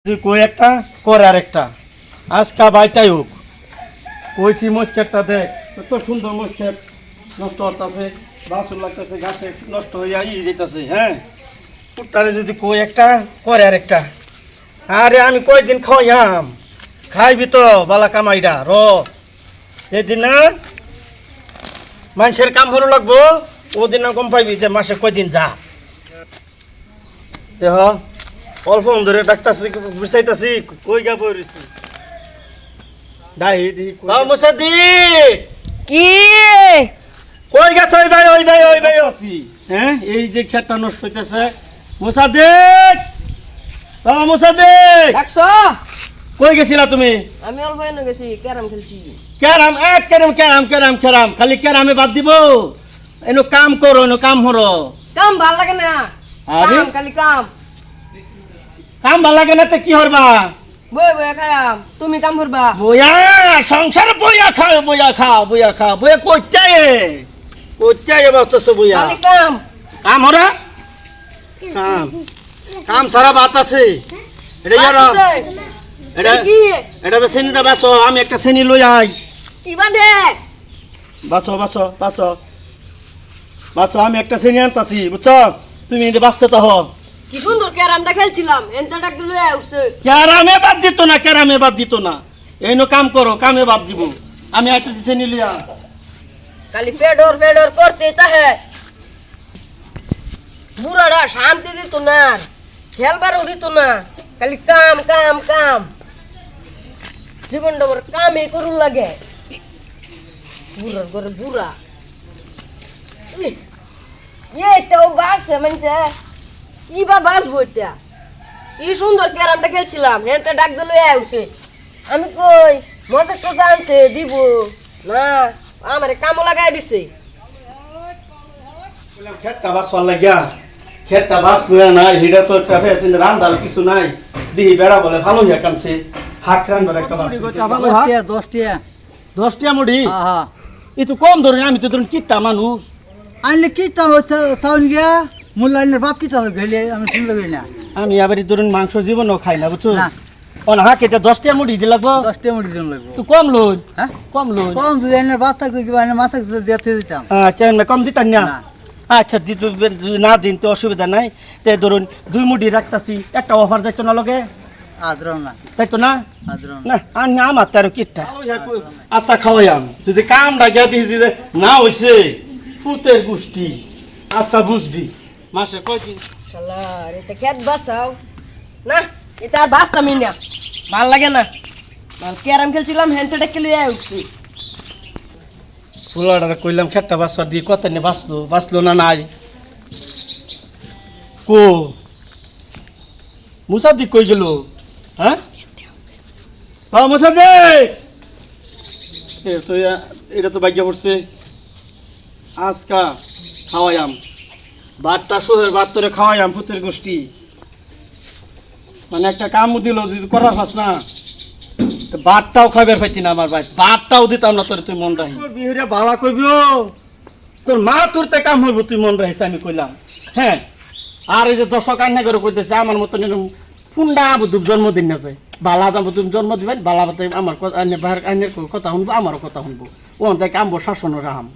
তুই কই একটা করে আর একটা আজকা বাইতাই হোক কইছি মস্কেটটা দেখ কত সুন্দর মস্কেট নষ্ট হতাছে বাসুর লাগতেছে গাছে নষ্ট হইয়া যেতেছে হ্যাঁ পুট্টারে যদি কই একটা করে আর একটা আরে আমি কয়দিন খাইয়াম খাইবি তো বালা কামাইডা র যেদিন না মানুষের কাম হলো লাগবো ওদিন না কম পাইবি যে মাসে কয়দিন যা দেহ অল্প ধরে ডাক্তারছি বিচাইতাছি কই গা বইছি ডাই দি মুসাদি কি কই গেছ ওই ভাই আছি হ্যাঁ এই যে খেতটা নষ্ট হইতেছে মুসাদি বাবা মুসাদি ডাকছো কই গেছিলা তুমি আমি অল্প এনে গেছি ক্যারাম খেলছি ক্যারাম এক ক্যারাম খালি ক্যারামে বাদ দিব এনো কাম করো এনো কাম হরো কাম ভাল লাগে না আরে? কাম খালি কাম কাম ভাল লাগে না তে কি হরবা বই বই খাম তুমি কাম করবা বইয়া সংসার বইয়া কইতে বাস্তস বইয়া খালি কাম কাম হরা কাম কাম সারা বাত আছে এটা ইয়ার আছে। এটা কি এটা তো সেনিটা বাসো আমি একটা সেনি লই আই কি বাদে বাসো আমি একটা সেনি আনতাছি বুঝছো তুমি এটা বাঁচতে তো হও কি সুন্দর ক্যারামটা খেলছিলাম এনটা ডাক দিলে উঠছে ক্যারামে বাদ দিত না এই নো কাম করো কামে বাদ দিব আমি আইতেছি সেনি লিয়া খালি ফেডর করতে তাহে বুড়াটা শান্তি দিত না খেলবারও দিত না খালি কাম জীবনটা বড় কামই করুন লাগে বুড়ার ঘরে বুড়া এটাও বাসে মানছে কি বা বাসবো এটা কি সুন্দর ক্যারামটা খেলছিলাম হেনটা ডাক দিলে উঠছে আমি কই মজা টজা আনছে দিব না আমারে কামও লাগাই দিছে বললাম খেটটা বাসওয়ার লাগিয়া খেটটা বাস লয়া না হিডা তো একটা ফেসিন রান্দার কিছু নাই দিহি বেড়া বলে ভালো হইয়া কানছে হাক রান্দার একটা বাস ভালো হাক 10 টিয়া মুড়ি ই তো কম ধরে আমি তো ধরুন কিটটা মানুষ আনলে কি টাউন গিয়া মূল্যায়নের বাপ কি টাউন গেলে আমি শুনলে গই না আমি আবার ধরুন মাংস জীবনও খাই না বুঝছো না। অন হাক এটা 10 টিয়া মুড়ি দি লাগবো 10 টা মুড়ি দিন লাগবে তুই কম লই হ্যাঁ কম লই কম যদি এনে বাপ থাকতে কি মানে মাথা দিতে দিতাম আচ্ছা না কম দিতাম না না। আচ্ছা দিতে না দিন তো অসুবিধা নাই তে ধরুন 2 মুড়ি রাখতাছি একটা অফার যাইতো না লগে আদ্রম না তাই তো না আদ্রম না আমি আমার তার কিটটা আচ্ছা খাওয়াইয়াম যদি কাম ডাকিয়া দিয়েছি যে না হইছে পুতের গোষ্ঠী আচ্ছা বুঝবি মাসে কয়দিন শালার এটা খেত বাঁচাও না এটা আর বাঁচতামই না ভাল লাগে না ক্যারাম খেলছিলাম হ্যান্ডটা ডেকে লিয়ে উঠছি পোলাডারে কইলাম খেটটা বাসবার দিয়ে কত নে বাঁচলো না নাই কো মুসাদ্দিক কই গেল হ্যাঁ মুসাদ্দিক এটা তো ভাগ্য পড়ছে আজকা খাওয়াইয়াম ভাতটা শোহের ভাত তোরে খাওয়াইয়াম পুতের গোষ্ঠী মানে একটা কামও দিল যদি করার পাস না তো ভাতটাও খাইবার পাইতি না আমার ভাই ভাতটাও দিতাম না তোর তুই মন রাখি বিহুরে বাবা কইবিও তোর মা তোর তে কাম হইব তুই মন রাখিস আমি কইলাম হ্যাঁ আর এই যে দর্শক আন্না করে কইতেছে আমার মতন এরকম কুন্ডা বুধুব জন্মদিন না যায় বালা বুধুব জন্ম দিবেন বালা বাতে আমার আন্নের কথা শুনবো আমারও কথা শুনবো ও তাই কামবো শাসন রাহাম